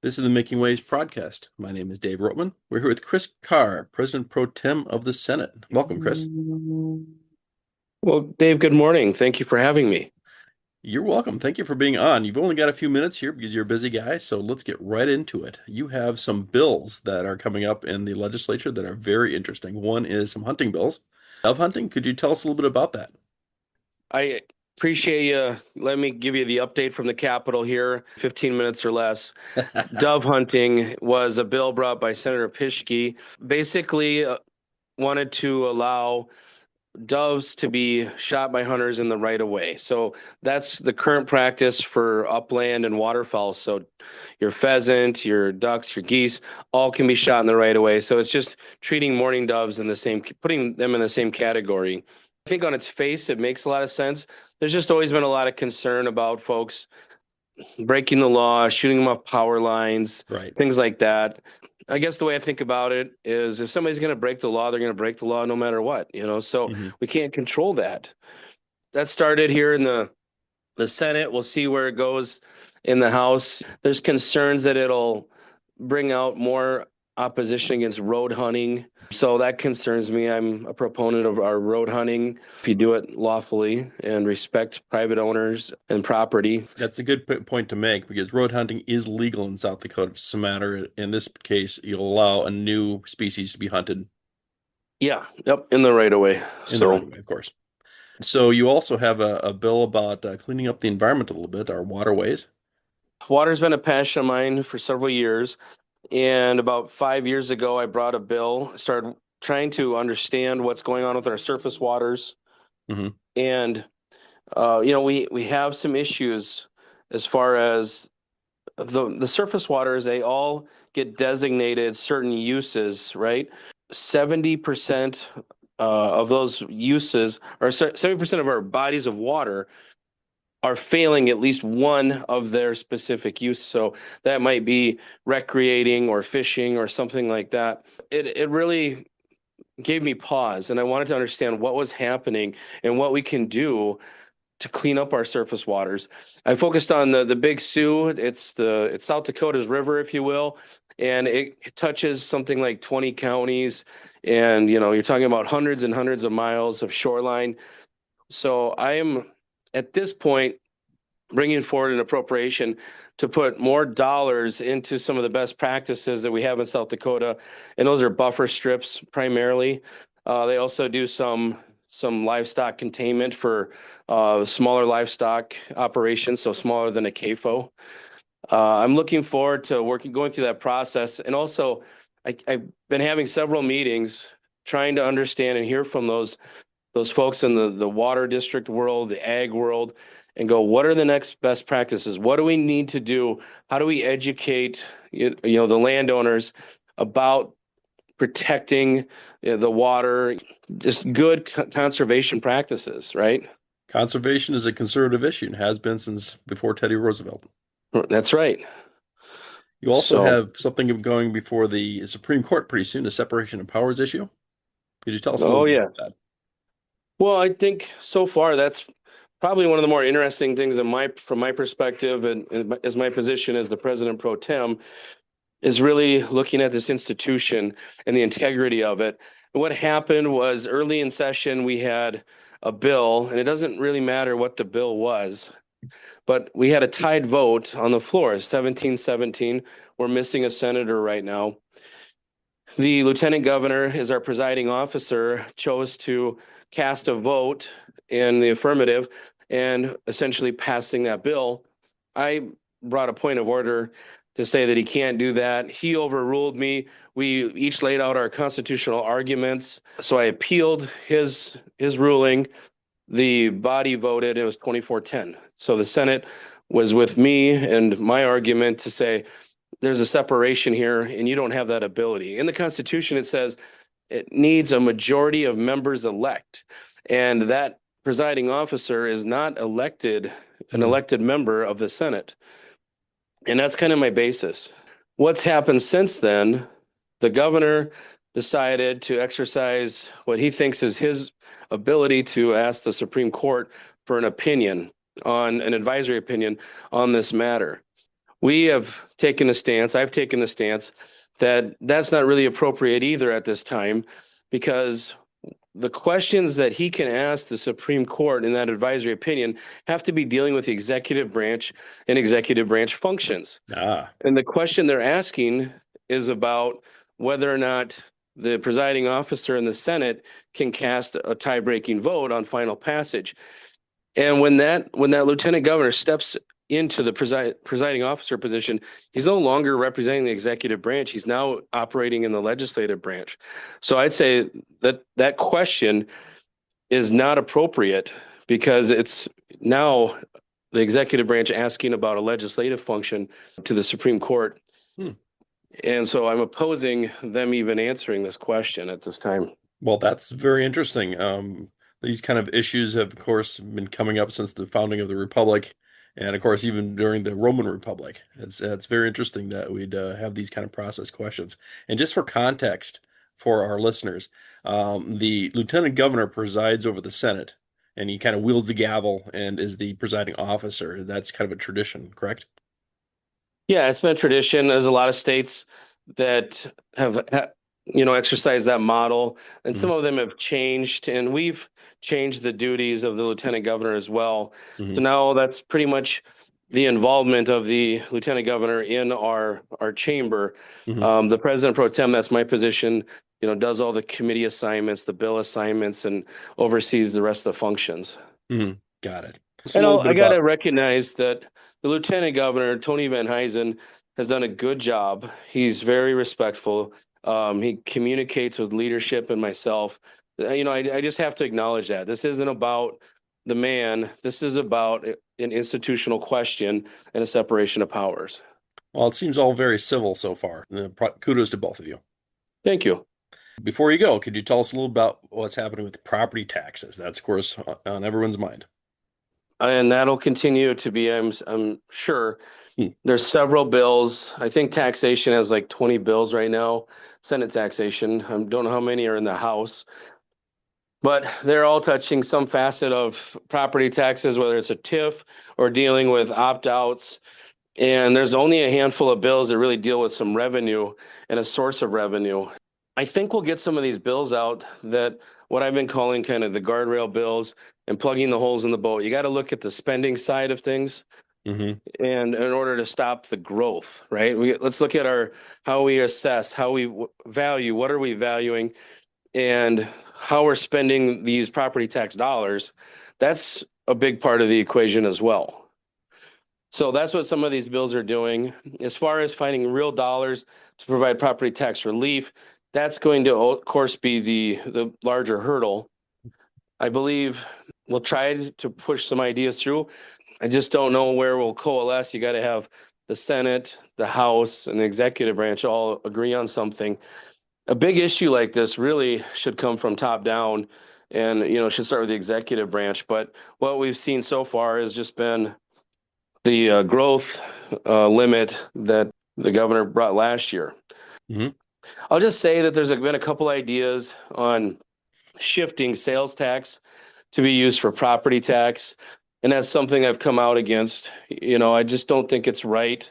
This is the Making Waves podcast. My name is Dave Rhoden. We're here with Chris Karr, President Pro Tem of the Senate. Welcome, Chris. Well, Dave, good morning. Thank you for having me. You're welcome. Thank you for being on. You've only got a few minutes here because you're a busy guy, so let's get right into it. You have some bills that are coming up in the legislature that are very interesting. One is some hunting bills. Dove hunting, could you tell us a little bit about that? I appreciate you. Let me give you the update from the Capitol here, 15 minutes or less. Dove hunting was a bill brought by Senator Pischke. Basically, wanted to allow doves to be shot by hunters in the right of way. So that's the current practice for upland and waterfowl. So your pheasant, your ducks, your geese, all can be shot in the right of way. So it's just treating mourning doves in the same, putting them in the same category. I think on its face, it makes a lot of sense. There's just always been a lot of concern about folks breaking the law, shooting them off power lines, Right. things like that. I guess the way I think about it is if somebody's going to break the law, they're going to break the law no matter what, so hmm we can't control that. That started here in the Senate. We'll see where it goes in the House. There's concerns that it'll bring out more opposition against road hunting. So that concerns me. I'm a proponent of our road hunting. If you do it lawfully and respect private owners and property. That's a good point to make because road hunting is legal in South Dakota. It's just a matter, in this case, you'll allow a new species to be hunted Yeah, yep, in the right of way. in the right So of way, of course. So you also have a bill about cleaning up the environment a little bit, our waterways. water's been a passion of mine for several years. And about 5 years ago, I brought a bill, started trying to understand what's going on with our surface waters. hmm And, we have some issues as far as the surface waters, they all get designated certain uses, right? 70% of those uses, or 70% of our bodies of water are failing at least one of their specific use. So that might be recreating or fishing or something like that. It really gave me pause, and I wanted to understand what was happening and what we can do to clean up our surface waters. I focused on the Big Sioux. It's South Dakota's river, if you will, and it touches something like 20 counties, and you're talking about hundreds and hundreds of miles of shoreline. So I am at this point bringing forward an appropriation to put more dollars into some of the best practices that we have in South Dakota, and those are buffer strips primarily. They also do some livestock containment for smaller livestock operations, so smaller than a CAFO. I'm looking forward to going through that process, and also I've been having several meetings trying to understand and hear from those folks in the water district world, the ag world, and go, what are the next best practices? What do we need to do? How do we educate the landowners about protecting the water, just good conservation practices, right? Conservation is a conservative issue and has been since before Teddy Roosevelt. That's right. You also So, have something going before the Supreme Court pretty soon, a separation of powers issue. Could you tell us a little oh bit yeah. about that? Well, I think so far that's probably one of the more interesting things from my perspective, and as my position as the president pro tem, is really looking at this institution and the integrity of it. And what happened was early in session, we had a bill, and it doesn't really matter what the bill was, but we had a tied vote on the floor, 17-17. We're missing a senator right now. The lieutenant governor, as our presiding officer, chose to cast a vote in the affirmative and essentially passing that bill. I brought a point of order to say that he can't do that. He overruled me. We each laid out our constitutional arguments. So I appealed his ruling. The body voted, it was 24-10. So the Senate was with me and my argument to say there's a separation here and you don't have that ability. In the Constitution, it says it needs a majority of members elect. And that presiding officer is not an Hmm. elected member of the Senate. And that's kind of my basis. What's happened since then, the governor decided to exercise what he thinks is his ability to ask the Supreme Court for an advisory opinion on this matter. we have taken a stance, I've taken the stance that that's not really appropriate either at this time, because the questions that he can ask the Supreme Court in that advisory opinion have to be dealing with the executive branch and executive branch functions. Ah, And the question they're asking is about whether or not the presiding officer in the Senate can cast a tie-breaking vote on final passage. And when that lieutenant governor steps into the presiding officer position, he's no longer representing the executive branch. He's now operating in the legislative branch. So I'd say that that question is not appropriate because it's now the executive branch asking about a legislative function to the Supreme Court. hmm. And so I'm opposing them even answering this question at this time. Well, that's very interesting. These kind of issues have, of course, been coming up since the founding of the Republic, and of course, even during the Roman Republic. It's very interesting that we'd have these kind of process questions. And just for context for our listeners, the Lieutenant Governor presides over the Senate, and he kind of wields the gavel and is the presiding officer. That's kind of a tradition, correct? Yeah, it's been a tradition. There's a lot of states that have, exercised that model, and some Hmm. of them have changed, and we've changed the duties of the lieutenant governor as well. So Hmm. now that's pretty much the involvement of the lieutenant governor in our chamber. Hmm. The president pro tem, that's my position, does all the committee assignments, the bill assignments, and oversees the rest of the functions. Hmm. Got it. Just a And little bit I got about. to recognize that the Lieutenant Governor, Tony Van Huysen, has done a good job. He's very respectful. He communicates with leadership and myself. I just have to acknowledge that. This isn't about the man. This is about an institutional question and a separation of powers. Well, it seems all very civil so far. Kudos to both of you. Thank you. Before you go, could you tell us a little about what's happening with property taxes? That's, of course, on everyone's mind. And that'll continue to be, I'm sure. Hmm. There's several bills. I think taxation has like 20 bills right now, Senate taxation. I don't know how many are in the House, but they're all touching some facet of property taxes, whether it's a TIF or dealing with opt-outs. And there's only a handful of bills that really deal with some revenue and a source of revenue. I think we'll get some of these bills out that what I've been calling kind of the guardrail bills and plugging the holes in the boat. You got to look at the spending side of things Hmm. and in order to stop the growth, right? Let's look at how we assess, how we value, what are we valuing, and how we're spending these property tax dollars. That's a big part of the equation as well. So that's what some of these bills are doing. As far as finding real dollars to provide property tax relief, that's going to, of course, be the larger hurdle. I believe we'll try to push some ideas through. I just don't know where we'll coalesce. You got to have the Senate, the House, and the executive branch all agree on something. A big issue like this really should come from top down and, should start with the executive branch. But what we've seen so far has just been the growth limit that the governor brought last year. Hmm. I'll just say that there's been a couple ideas on shifting sales tax to be used for property tax. And that's something I've come out against. I just don't think it's right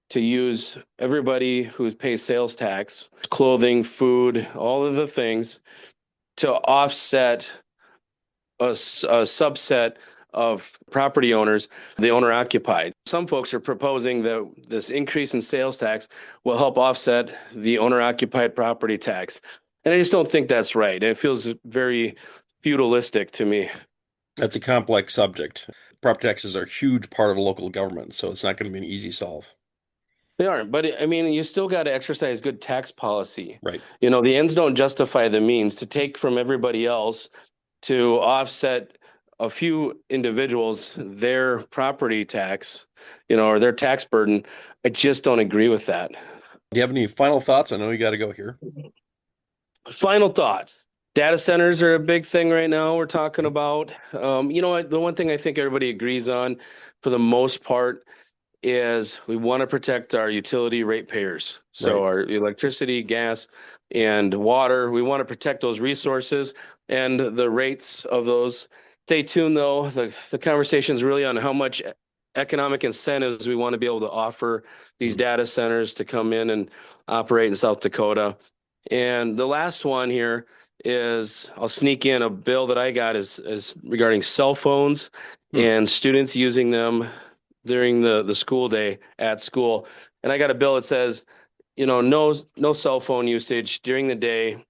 to use everybody who pays sales tax, clothing, food, all of the things to offset a subset of property owners, the owner occupied. Some folks are proposing that this increase in sales tax will help offset the owner occupied property tax. And I just don't think that's right. It feels very feudalistic to me. That's a complex subject. Property taxes are a huge part of a local government, so it's not going to be an easy solve. They aren't, but I mean, you still got to exercise good tax policy. Right. The ends don't justify the means. To take from everybody else to offset a few individuals their property tax, or their tax burden. I just don't agree with that. Do you have any final thoughts? I know you got to go here. Final thought. Data centers are a big thing right now we're talking about. The one thing I think everybody agrees on for the most part is we want to protect our utility ratepayers. So Right. our electricity, gas, and water, we want to protect those resources and the rates of those. Stay tuned though. The conversation is really on how much economic incentives we want to be able to offer these data centers to come in and operate in South Dakota. And the last one here is I'll sneak in a bill that I got is regarding cell phones Hmm. and students using them during the school day at school. And I got a bill that says, no cell phone usage during the day.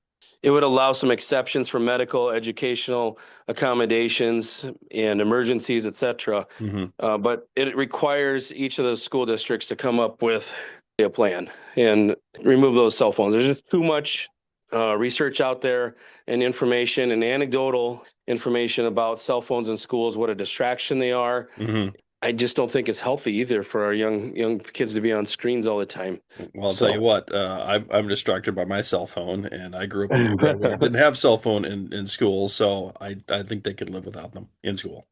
It would allow some exceptions for medical, educational accommodations and emergencies, et cetera. Hmm. But it requires each of those school districts to come up with a plan and remove those cell phones. There's just too much research out there and information and anecdotal information about cell phones in schools, what a distraction they are. Hmm. I just don't think it's healthy either for our young kids to be on screens all the time. Well, I'll tell you So what, I'm distracted by my cell phone, and I grew up in an era where it didn't have cell phone in school, so I think they could live without them in school.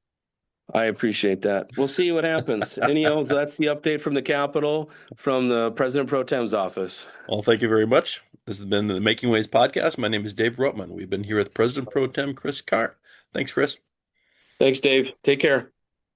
I appreciate that. We'll see what happens. Anyhow, that's the update from the Capitol, from the President Pro Tem's office. Well, thank you very much. This has been the Making Waves podcast. My name is Dave Rotman. We've been here with President Pro Tem Chris Karr. Thanks, Chris. Thanks, Dave. Take care.